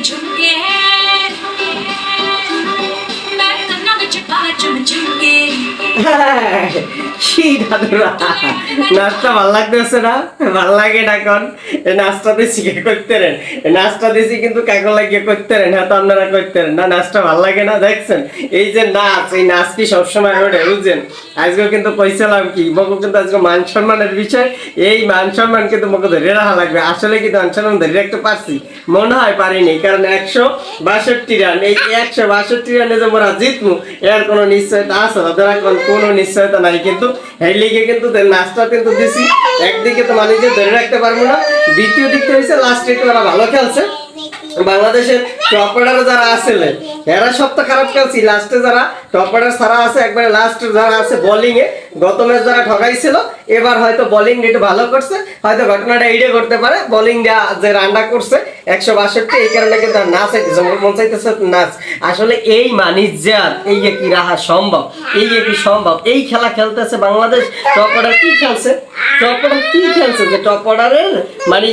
झुमके मैं तन्ना में छुपा झुमके কি দাদুরা নাচটা ভাল লাগতেছে না? ভাল লাগে না এখন এই নাচটা দিছি কে করতে রেন এই নাচটা দিছি কিন্তু কাকো লাগিয়ে করতে রেন হ্যাঁ তো আপনারা করতে রেন না নাচটা ভাল লাগে না দেখছেন এই যে নাচ এই নাচ কি সবসময় ওঠে বুঝছেন আজকে কিন্তু কইছিলাম কি মগো কিন্তু আজকে মান সম্মানের বিষয় এই মান সম্মান কিন্তু মগো ধরে রাখা লাগবে আসলে কিন্তু মান সম্মান ধরে রাখতে পারছি মনে হয় পারিনি কারণ 162 রান এই 162 রানে যে মোরা জিতমু এর কোনো নিশ্চয়তা আছে না ধরা কোনো নিশ্চয়তা নাই কিন্তু এই লিগে কিন্তু নাচটা কিন্তু দিছি একদিকে তো মানে যে ধরে রাখতে পারবো না দ্বিতীয় দিকটা হইছে লাস্টে একটু ওরা ভালো খেলছে বাংলাদেশের টপ অর্ডার যারা আসলে এরা সব তো খারাপ খেলছি লাস্টে যারা টপ অর্ডার সারা আছে একবারে লাস্ট যারা আছে বোলিং এ গত ম্যাচ যারা ঠকাইছিল এবার হয়তো বোলিং একটু ভালো করছে হয়তো ঘটনাটা এইটা করতে পারে বোলিং যে রানটা করছে 162 এই কারণে কিন্তু নাচ আইতেছে মন চাইতেছে নাচ আসলে এই মানিজ্জাত এই যে কি রাহা সম্ভব এই যে কি সম্ভব এই খেলা খেলতেছে বাংলাদেশ টপ অর্ডার কি খেলছে টপ অর্ডার কি খেলছে যে টপ অর্ডারের মানে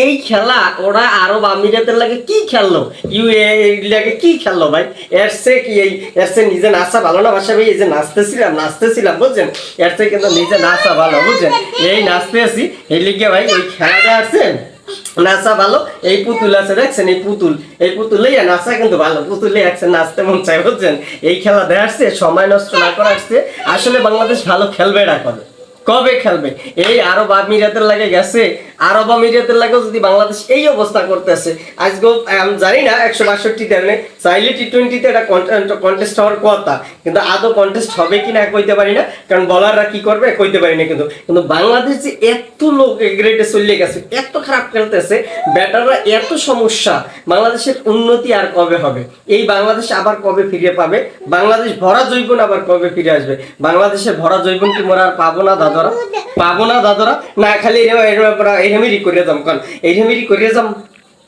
এই খেলা ওরা আরব আমিরাতের লাগে কি খেললো ইউএই লাগে কি খেললো ভাই এরসে কি এরসে নিজে নাচা ভালো না বাসা ভাই এই যে নাচতেছিলাম বুঝছেন এরসে কিন্তু নিজে নাচা ভালো বুঝছেন এই নাচতে আসি এই লিগে ভাই ওই খেলাটা আছে নাচা ভালো এই পুতুল আছে দেখছেন এই পুতুলেই নাচা কিন্তু ভালো পুতুলে একসাথে নাচতে মন চাই বুঝছেন এই খেলা দেখাচ্ছে সময় নষ্ট না করে আসছে আসলে বাংলাদেশ ভালো খেলবে না কবে খেলবে এই আরব আমিরাতের লাগে গেছে আরব আমিরাতের লাগে যদি বাংলাদেশ এই অবস্থা করতেছে আজকে আমি জানি না 162 রানে চাইলে টি20 তে এটা কন্টেস্ট হওয়ার কথা কিন্তু আদৌ কন্টেস্ট হবে কিনা কইতে পারি না কারণ বলাররা কি করবে কইতে পারি না কিন্তু বাংলাদেশ যে এত লোক গ্রেডে চলে গেছে এত খারাপ খেলতেছে ব্যাটাররা এত সমস্যা বাংলাদেশের উন্নতি আর কবে হবে এই বাংলাদেশ আবার কবে ফিরে পাবে বাংলাদেশ ভরা জৈবন আবার কবে ফিরে আসবে বাংলাদেশের ভরা জৈবন কি মোরা আর পাবো না দাদরা না খালি এরমেরি করে যাম কারণ এরমেরি করে যাম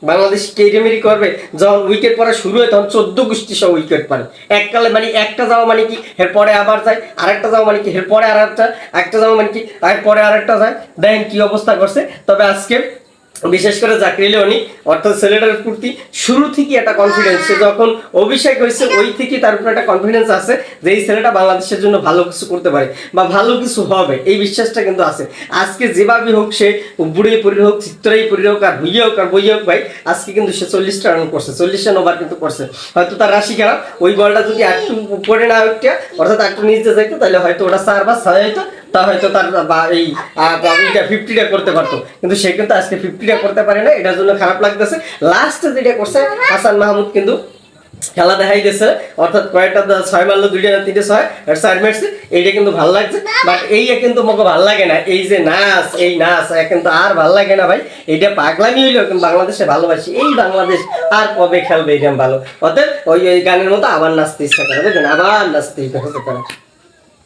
বাংলাদেশ কে এরমেরি করবে যখন উইকেট পড়া শুরু হয় তখন 14 গোষ্ঠী সব উইকেট পারে এককালে মানে একটা যাওয়া মানে কি এরপরে আবার যায় আরেকটা যাওয়া মানে কি এরপরে একটা যাওয়া মানে কি এরপরে আরেকটা যায় দেখেন কি অবস্থা করছে তবে আজকে বিশেষ করে জাকির আলী অর্থাৎ ছেলেটার প্রতি শুরু থেকে একটা কনফিডেন্স সে যখন অভিষেক হয়েছে ওই থেকে তার উপর একটা কনফিডেন্স আছে যে এই ছেলেটা বাংলাদেশের জন্য ভালো কিছু করতে পারে বা ভালো কিছু হবে এই বিশ্বাসটা কিন্তু আছে আজকে যেভাবে হোক সে বুড়ে পরি হোক চিত্রাই পরি হোক আর ভুইয়ে হোক আর বইয়ে হোক ভাই আজকে কিন্তু সে 40টা রান করছে 40 রান ওভার কিন্তু করছে হয়তো তার রাশি খারাপ ওই বলটা যদি একটু উপরে না উঠে অর্থাৎ একটু নিচে যাইতো তাহলে হয়তো ওটা 4 বা 6 হইতো তা হয়তো তার এই 50টা করতে পারতো কিন্তু সে কিন্তু আজকে 50টা করতে পারে না এটার জন্য খারাপ লাগতেছে লাস্টে যেটা করছে হাসান মাহমুদ কিন্তু খেলা দেখাই দিয়েছে অর্থাৎ কয়েকটা 6 মারলো 2টা না 3টে 6 আর 4 মারছে এইটা কিন্তু ভালো লাগছে বাট এইটা কিন্তু মকে ভালো লাগে না এই যে নাচ এই নাচ কিন্তু আর ভালো লাগে না ভাই এইটা পাগলামি হইলো কিন্তু বাংলাদেশে ভালোবাসি এই বাংলাদেশ আর কবে খেলবে এটা ভালো অতএব ওই গানের মতো আবার নাচতে ইচ্ছা করে বুঝলেন আবার নাচতে ইচ্ছা করে